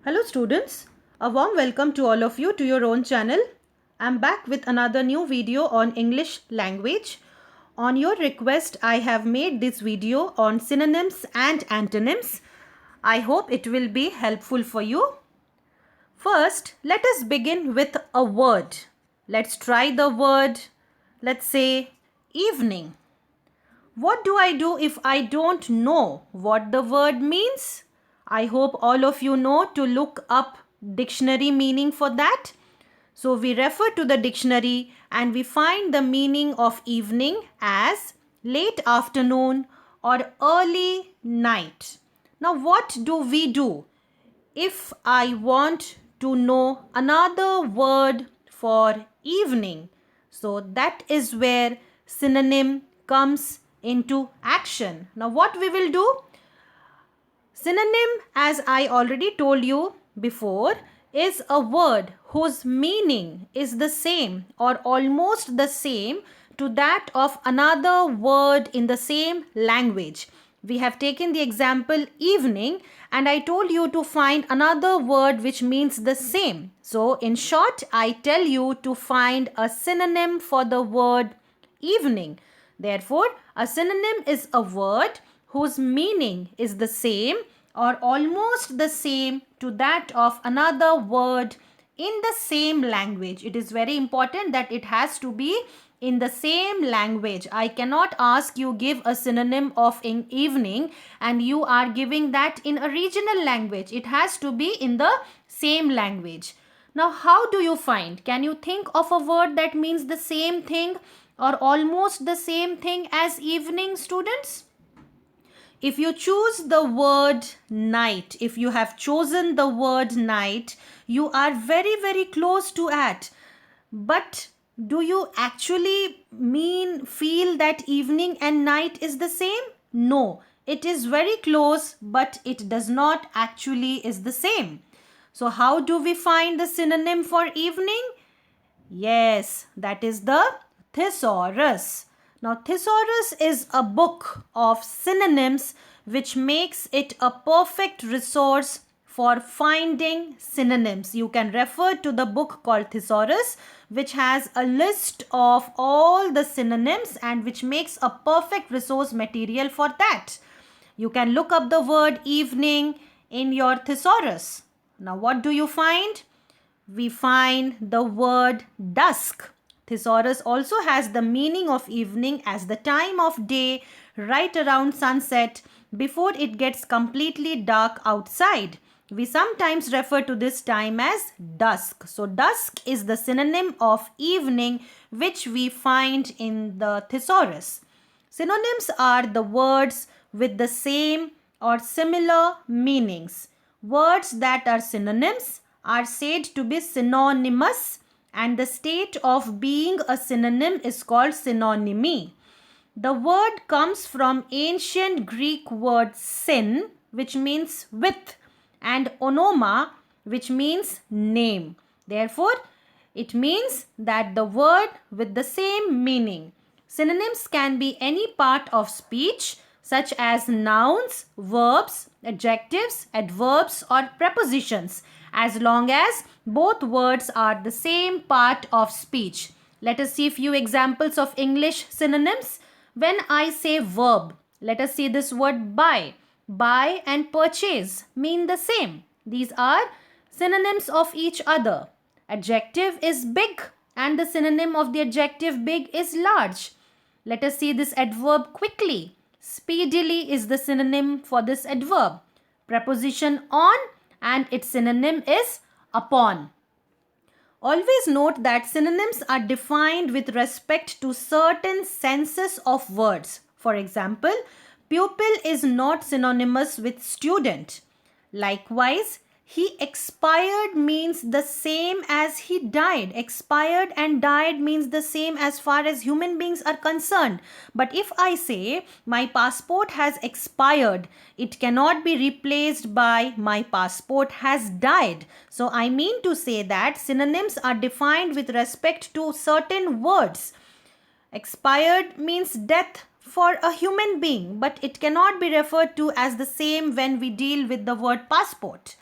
Hello students, a warm welcome to all of you to your own channel. I'm back with another new video on English language. On your request, I have made this video on synonyms and antonyms. I hope it will be helpful for you. First, let us begin with a word. Let's try the word. Let's say evening. What do I do if I don't know what the word means? I hope all of you know to look up dictionary meaning for that. So we refer to the dictionary and we find the meaning of evening as late afternoon or early night. Now what do we do if I want to know another word for evening? So that is where synonym comes into action. Now what we will do? Synonym, as I already told you before, is a word whose meaning is the same or almost the same to that of another word in the same language. We have taken the example evening and I told you to find another word which means the same. So in short, I tell you to find a synonym for the word evening. Therefore, a synonym is a word whose meaning is the same or almost the same to that of another word in the same language. It is very important that it has to be in the same language. I cannot ask you give a synonym of in evening and you are giving that in a regional language. It has to be in the same language. Now, how do you find? Can you think of a word that means the same thing or almost the same thing as evening, students? If you choose the word night, if you have chosen the word night, you are very, very close to it. But do you actually feel that evening and night is the same? No, it is very close, but it does not actually is the same. So how do we find the synonym for evening? Yes, that is the thesaurus. Now, thesaurus is a book of synonyms which makes it a perfect resource for finding synonyms. You can refer to the book called Thesaurus, which has a list of all the synonyms and which makes a perfect resource material for that. You can look up the word evening in your thesaurus. Now, what do you find? We find the word dusk. Thesaurus also has the meaning of evening as the time of day right around sunset before it gets completely dark outside. We sometimes refer to this time as dusk. So dusk is the synonym of evening which we find in the thesaurus. Synonyms are the words with the same or similar meanings. Words that are synonyms are said to be synonymous and the state of being a synonym is called synonymy. The word comes from ancient Greek word syn, which means with, and onoma, which means name. Therefore, it means that the word with the same meaning. Synonyms can be any part of speech such as nouns, verbs, adjectives, adverbs or prepositions as long as both words are the same part of speech. Let us see a few examples of English synonyms. When I say verb, let us see this word buy. Buy and purchase mean the same. These are synonyms of each other. Adjective is big and the synonym of the adjective big is large. Let us see this adverb quickly. Speedily is the synonym for this adverb. Preposition on and its synonym is upon. Always note that synonyms are defined with respect to certain senses of words. For example, pupil is not synonymous with student. Likewise, he expired means the same as he died. Expired and died means the same as far as human beings are concerned. But if I say my passport has expired, it cannot be replaced by my passport has died. So I mean to say that synonyms are defined with respect to certain words. Expired means death for a human being, but it cannot be referred to as the same when we deal with the word passport.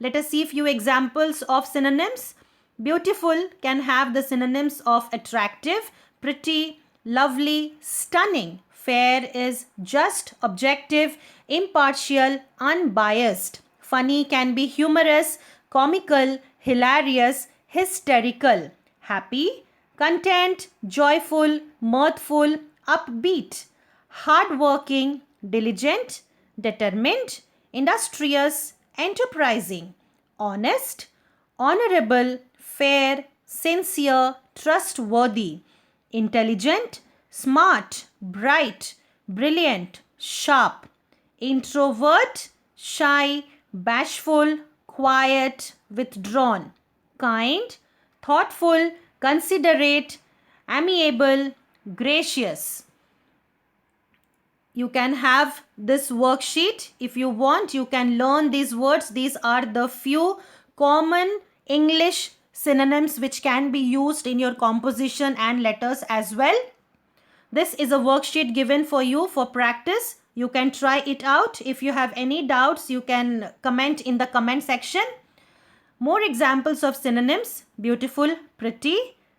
Let us see a few examples of synonyms. Beautiful can have the synonyms of attractive, pretty, lovely, stunning. Fair is just, objective, impartial, unbiased. Funny can be humorous, comical, hilarious, hysterical. Happy, content, joyful, mirthful, upbeat. Hardworking, diligent, determined, industrious, enterprising. Honest, honorable, fair, sincere, trustworthy. Intelligent, smart, bright, brilliant, sharp. Introvert, shy, bashful, quiet, withdrawn. Kind, thoughtful, considerate, amiable, gracious. You can have this worksheet. If you want, you can learn these words. These are the few common English synonyms which can be used in your composition and letters as well. This is a worksheet given for you for practice. You can try it out. If you have any doubts, you can comment in the comment section. More examples of synonyms: beautiful, pretty,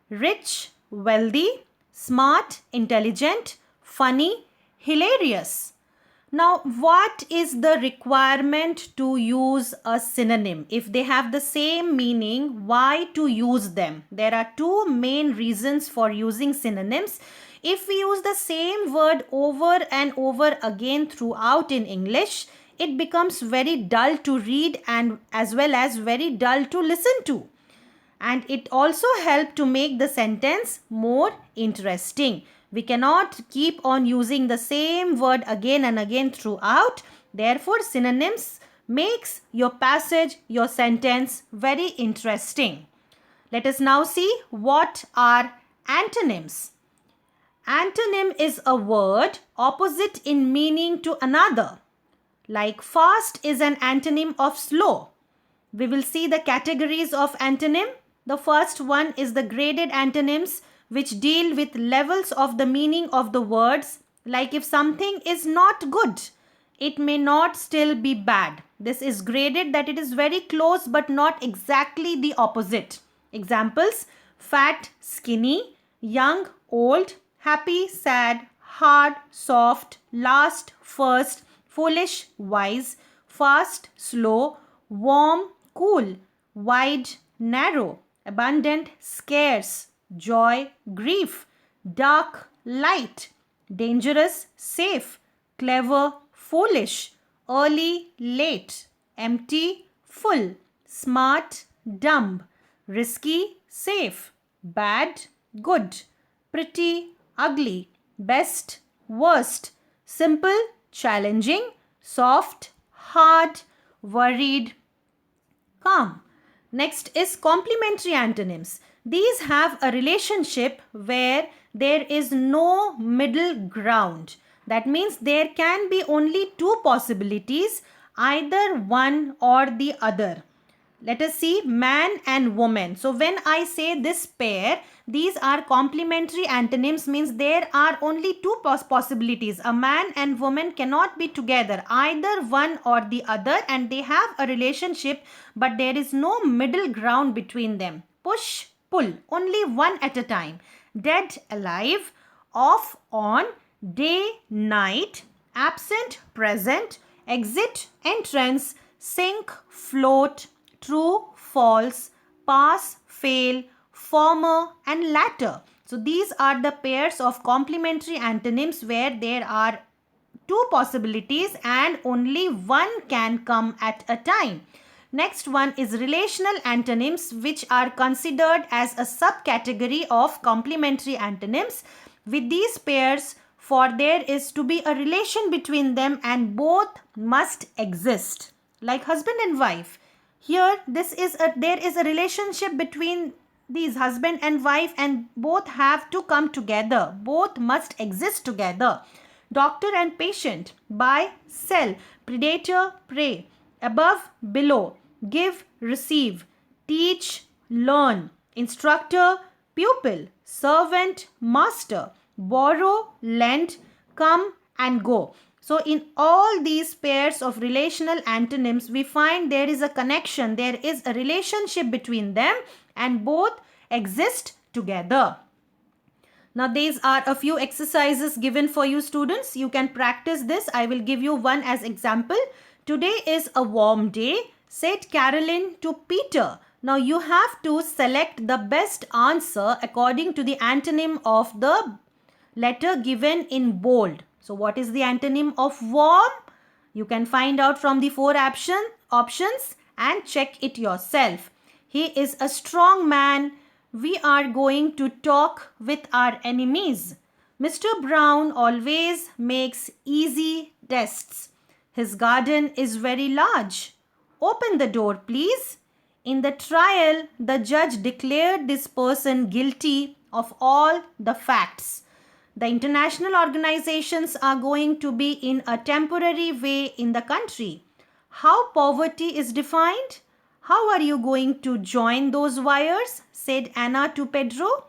rich, wealthy, smart, intelligent, funny, hilarious. Now, what is the requirement to use a synonym? If they have the same meaning, why to use them? There are two main reasons for using synonyms. If we use the same word over and over again throughout in English, it becomes very dull to read and as well as very dull to listen to. And it also helps to make the sentence more interesting. We cannot keep on using the same word again and again throughout. Therefore, synonyms makes your passage, your sentence very interesting. Let us now see what are antonyms. Antonym is a word opposite in meaning to another. Like fast is an antonym of slow. We will see the categories of antonym. The first one is the graded antonyms, which deal with levels of the meaning of the words. Like if something is not good, it may not still be bad. This is graded, that it is very close but not exactly the opposite. Examples: fat, skinny, young, old, happy, sad, hard, soft, last, first, foolish, wise, fast, slow, warm, cool, wide, narrow, abundant, scarce, joy, grief, dark, light, dangerous, safe, clever, foolish, early, late, empty, full, smart, dumb, risky, safe, bad, good, pretty, ugly, best, worst, simple, challenging, soft, hard, worried, calm. Next is complementary antonyms. These have a relationship where there is no middle ground. That means there can be only two possibilities, either one or the other. Let us see man and woman. So when I say this pair, these are complementary antonyms, means there are only two possibilities. A man and woman cannot be together, either one or the other, and they have a relationship, but there is no middle ground between them. Push, pull, only one at a time. Dead, alive, off, on, day, night, absent, present, exit, entrance, sink, float, true, false, pass, fail, former and latter. So these are the pairs of complementary antonyms where there are two possibilities and only one can come at a time. Next one is relational antonyms, which are considered as a subcategory of complementary antonyms. With these pairs, for there is to be a relation between them and both must exist. Like husband and wife. Here there is a relationship between these husband and wife, and both have to come together. Both must exist together. Doctor and patient, buy, sell, predator, prey, above, below, give, receive, teach, learn, instructor, pupil, servant, master, borrow, lend, come and go. So in all these pairs of relational antonyms, we find there is a connection, there is a relationship between them, and both exist together. Now these are a few exercises given for you students. You can practice this. I will give you one as example. Today is a warm day, said Caroline to Peter. Now you have to select the best answer according to the antonym of the letter given in bold. So what is the antonym of warm? You can find out from the four options and check it yourself. He is a strong man. We are going to talk with our enemies. Mr. Brown always makes easy tests. His garden is very large. Open the door, please. In the trial, the judge declared this person guilty of all the facts. The international organizations are going to be in a temporary way in the country. How poverty is defined? How are you going to join those wires? Said Anna to Pedro.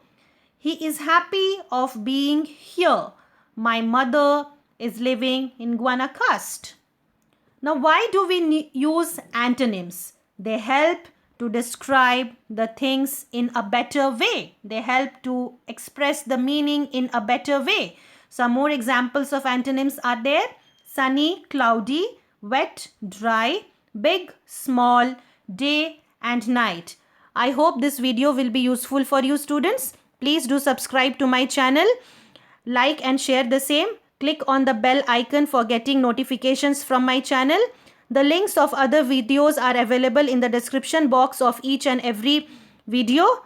He is happy of being here. My mother is living in Guanacaste. Now, why do we use antonyms? They help to describe the things in a better way. They help to express the meaning in a better way. Some more examples of antonyms are there. Sunny, cloudy, wet, dry, big, small, day and night. I hope this video will be useful for you students. Please do subscribe to my channel. Like and share the same. Click on the bell icon for getting notifications from my channel. The links of other videos are available in the description box of each and every video.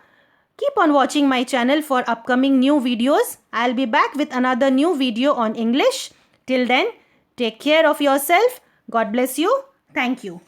Keep on watching my channel for upcoming new videos. I'll be back with another new video on English. Till then, take care of yourself. God bless you. Thank you.